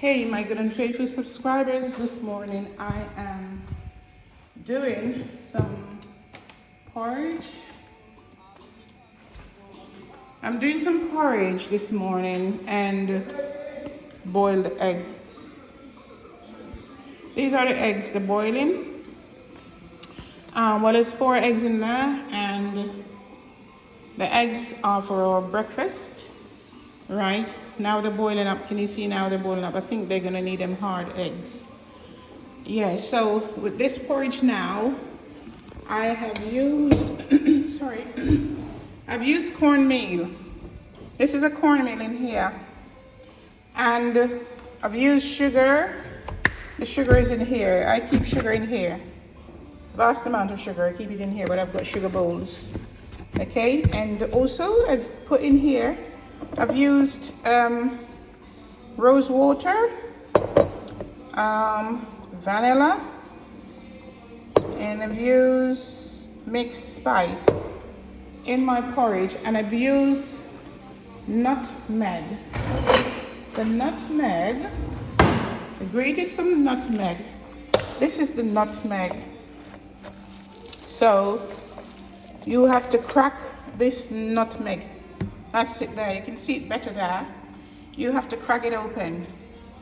Hey, my good and faithful subscribers, this morning I am doing some porridge. I'm doing some porridge this morning and boiled egg. These are the eggs, the boiling. Well, there's 4 eggs in there, and the eggs are for our breakfast. Right, now they're boiling up. Can you see now they're boiling up? I think they're gonna need them hard eggs. Yeah, so with this porridge now, I have used, sorry, I've used cornmeal. This is a cornmeal in here. And I've used sugar. The sugar is in here. I keep sugar in here. Vast amount of sugar, I keep it in here, but I've got sugar bowls. Okay, and also I've put in here, I've used rose water, vanilla, and I've used mixed spice in my porridge, and I've used nutmeg. The nutmeg, the greatest of nutmeg. This is the nutmeg. So you have to crack this nutmeg. That's it there. You can see it better there. You have to crack it open.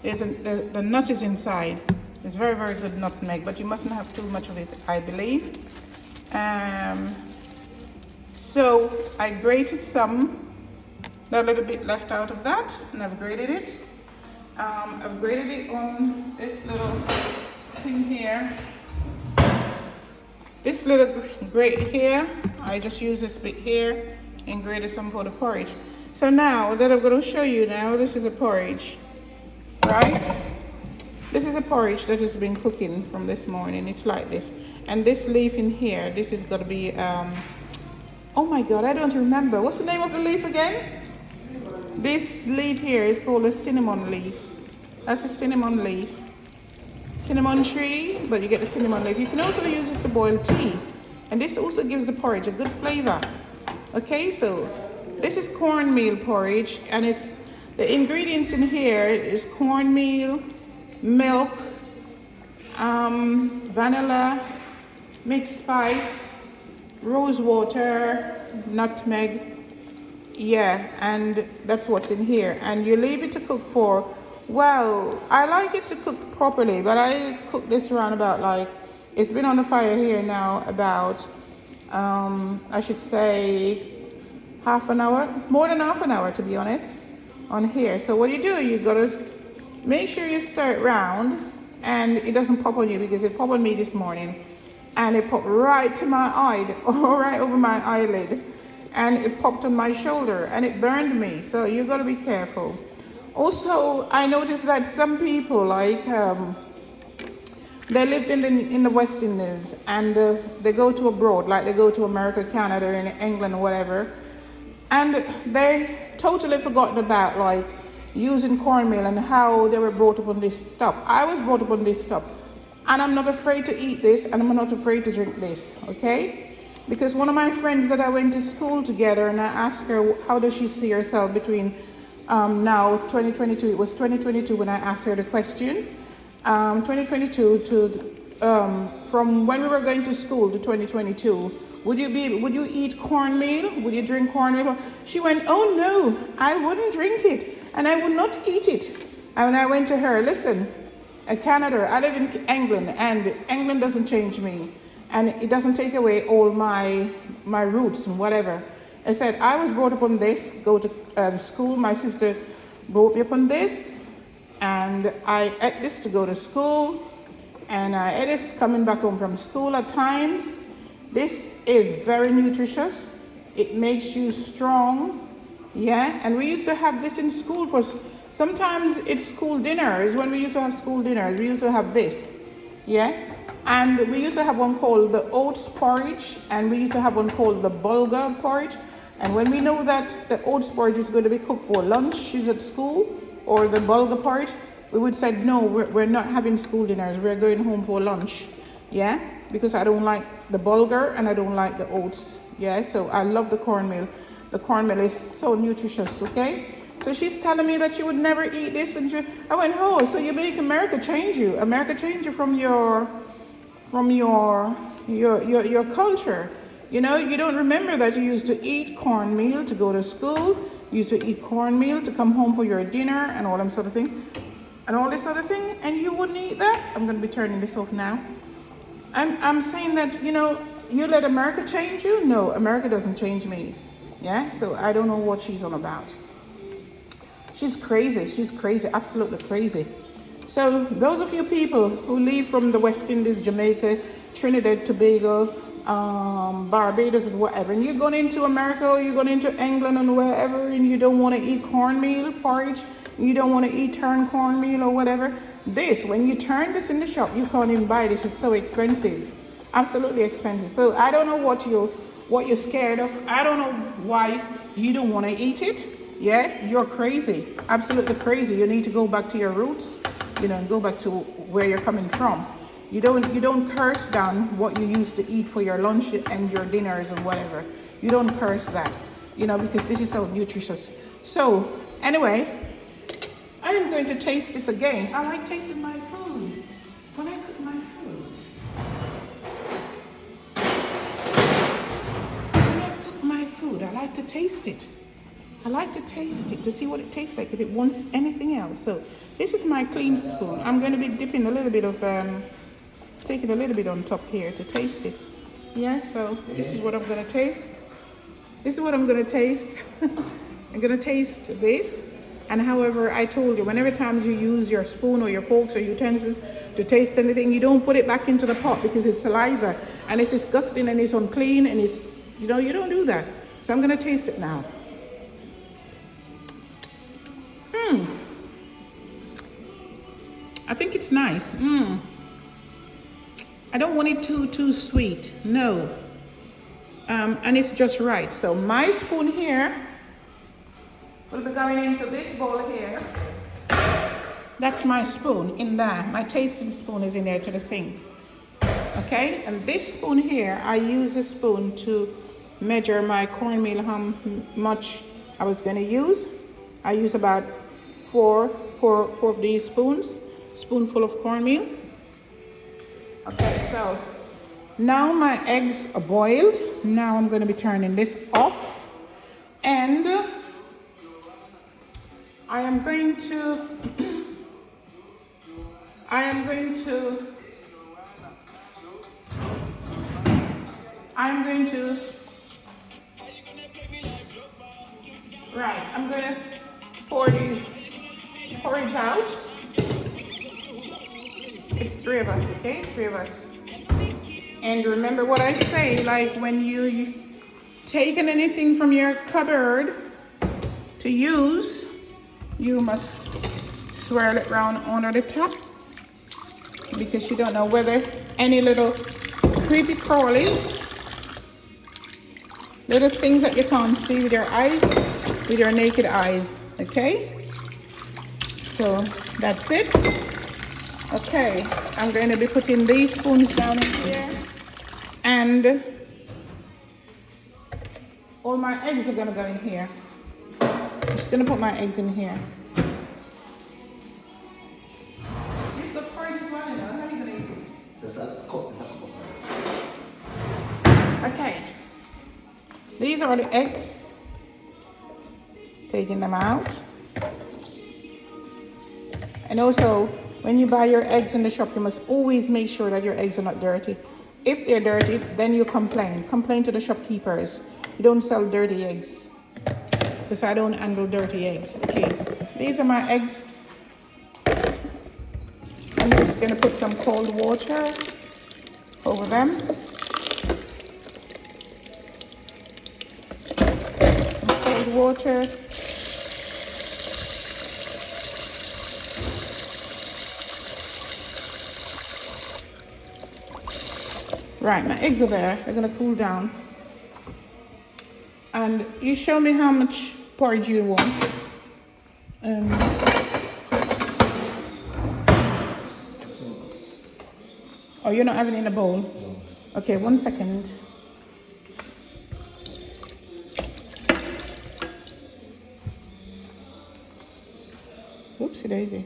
The nut is inside. It's very, very good nutmeg, but you mustn't have too much of it, I believe. So I grated some. There's a little bit left out of that, and I've grated it. I've grated it on this little thing here. This little grate here, I just use this bit here and grated some for the porridge. So now that I'm going to show you now, this is a porridge, right? This is a porridge that has been cooking from this morning. It's like this. And this leaf in here, this is going to be, oh my God, I don't remember. What's the name of the leaf again? This leaf here is called a cinnamon leaf. That's a cinnamon leaf. Cinnamon tree, but you get the cinnamon leaf. You can also use this to boil tea. And this also gives the porridge a good flavor. Okay, so this is cornmeal porridge, and it's the ingredients in here is cornmeal, milk, vanilla, mixed spice, rose water, nutmeg. Yeah, and that's what's in here. And you leave it to cook for, well, I like it to cook properly, but I cook this around about, like, it's been on the fire here now about I should say half an hour, more than half an hour to be honest, on here. So what you do, you gotta make sure you stir it round and it doesn't pop on you, because it popped on me this morning and it popped right to my eye, or right over my eyelid, and it popped on my shoulder and it burned me. So you gotta be careful. Also, I noticed that some people, like they lived in the West Indies, and they go to abroad, like they go to America, Canada, and England, or whatever, and they totally forgotten about, like, using cornmeal and how they were brought up on this stuff. I was brought up on this stuff, and I'm not afraid to eat this, and I'm not afraid to drink this, okay? Because one of my friends that I went to school together, and I asked her how does she see herself between now 2022, it was 2022 when I asked her the question. 2022 to from when we were going to school to 2022, would you eat cornmeal? Would you drink cornmeal? She went, oh no, I wouldn't drink it and I would not eat it. And I went to her, listen, Canada, I live in England, and England doesn't change me, and it doesn't take away all my roots and whatever. I said, I was brought up on this, go to school, my sister brought me up on this, and I ate this to go to school, and I ate this coming back home from school at times. This is very nutritious. It makes you strong, yeah? And we used to have this in school for, sometimes it's school dinners. When we used to have school dinners, we used to have this, yeah? And we used to have one called the oats porridge, and we used to have one called the bulgur porridge. And when we know that the oats porridge is going to be cooked for lunch, she's at school, or the bulgur porridge, we would say, no, we're not having school dinners, we're going home for lunch, yeah? Because I don't like the bulgur and I don't like the oats, yeah? So I love the cornmeal. The cornmeal is so nutritious, okay? So So she's telling me that she would never eat this, and I went, oh, so you make America change you. America change you from your culture. You know, you don't remember that you used to eat cornmeal to go to school. You used to eat cornmeal to come home for your dinner and all that sort of thing. And all this other thing, and you wouldn't eat that? I'm going to be turning this off now. I'm saying that, you know, you let America change you? No, America doesn't change me. Yeah, so I don't know what she's on about. She's crazy, absolutely crazy. So those of you people who leave from the West Indies, Jamaica, Trinidad, Tobago, Barbados, and whatever, and you're going into America or you're going into England and wherever, and you don't want to eat cornmeal porridge, you don't want to eat turned cornmeal or whatever, this, when you turn this in the shop, you can't even buy this. It's so expensive, absolutely expensive. So I don't know what you're scared of. I don't know why you don't want to eat it. Yeah, you're crazy, absolutely crazy. You need to go back to your roots, you know, and go back to where you're coming from. You don't curse down what you used to eat for your lunch and your dinners and whatever. You don't curse that, you know, because this is so nutritious. So anyway, I am going to taste this again. I like tasting my food when I cook my food. When I cook my food, I like to taste it. I like to taste it to see what it tastes like, if it wants anything else. So this is my clean spoon. I'm going to be dipping a little bit of, taking a little bit on top here to taste it. Yeah, so this is what I'm going to taste. This is what I'm going to taste. I'm going to taste this. And however, I told you, whenever times you use your spoon or your forks or utensils to taste anything, you don't put it back into the pot because it's saliva and it's disgusting and it's unclean and it's, you know, you don't do that. So I'm going to taste it now. I think it's nice. I don't want it too sweet. No. And it's just right. So my spoon here will be going into this bowl here. That's my spoon in there. My tasting spoon is in there to the sink. Okay, and this spoon here, I use a spoon to measure my cornmeal, how much I was going to use. I use about four of these spoonful of cornmeal. Okay, so now my eggs are boiled. Now I'm going to be turning this off, and I am going to right, I'm going to pour these porridge out. It's 3 of us, okay? 3 of us. And remember what I say, like when you taking anything from your cupboard to use, you must swirl it round under the top, because you don't know whether any little creepy crawlies, little things that you can't see with your eyes, with your naked eyes, okay? So that's it. Okay, I'm going to be putting these spoons down in here, and all my eggs are going to go in here. I'm just going to put my eggs in here. The porridge is running out. How are you going to use it? There's a cup of porridge. Okay, these are the eggs. Taking them out. And also, when you buy your eggs in the shop, you must always make sure that your eggs are not dirty. If they're dirty, then you complain. Complain to the shopkeepers. You don't sell dirty eggs, because I don't handle dirty eggs. Okay, these are my eggs. I'm just going to put some cold water over them. Some cold water. Right, my eggs are there. They're going to cool down. And you show me how much porridge you want. Oh, you're not having it in a bowl? No. Okay, 1 second. Oopsie daisy.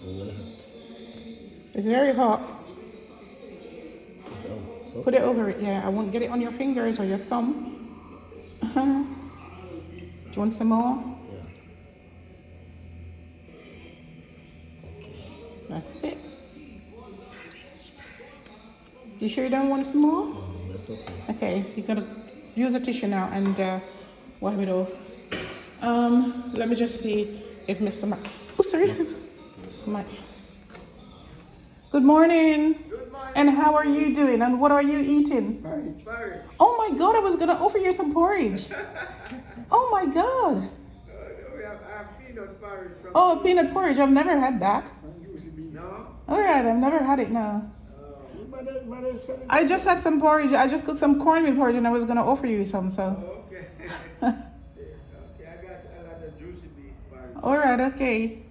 Over. It's very hot. So? Put it over it, yeah. I won't get it on your fingers or your thumb. Do you want some more? Yeah. Okay. That's it. You sure you don't want some more? That's okay. Okay, you're gonna use a tissue now and wipe it off. Let me just see if Mr. Oh, sorry. Mike. Good morning. Good morning. And how are you doing? And what are you eating? Porridge. Oh my God, I was gonna offer you some porridge. Oh my God. We have peanut porridge from Oh, peanut porridge. I've never had that. No? All right, I've never had it now. I just had some porridge. I just cooked some cornmeal porridge and I was gonna offer you some, so. Oh, okay. Okay, I got a juicy beef porridge. All right, okay.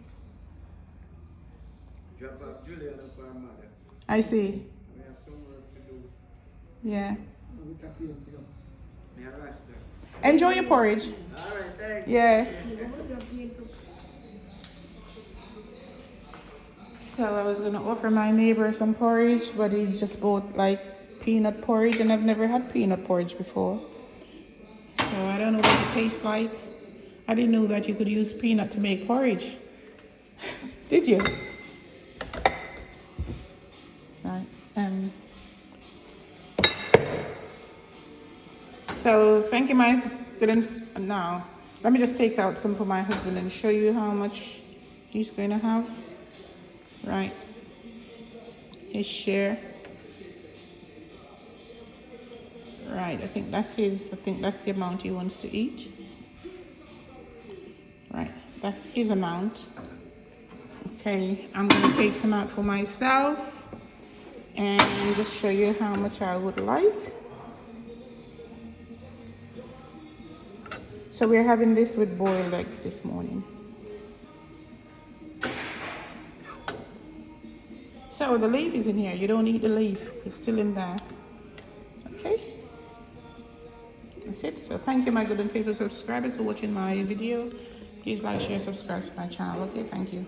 Drop off Juliana for her mother. I see. We have some work to do. Yeah. May I rest her? Enjoy your porridge. All right, thank you. Yeah. So I was gonna offer my neighbor some porridge, but he's just bought like peanut porridge, and I've never had peanut porridge before. So I don't know what it tastes like. I didn't know that you could use peanut to make porridge. Did you? Right. So thank you, my good. Now let me just take out some for my husband and show you how much he's going to have. Right, his share. Right, I think that's the amount he wants to eat. Right, that's his amount. Okay, I'm gonna take some out for myself and just show you how much I would like. So we're having this with boiled eggs this morning. So the leaf is in here. You don't eat the leaf. It's still in there. Okay. That's it. So thank you, my good and faithful subscribers, for watching my video. Please like, share, subscribe to my channel. Okay, thank you.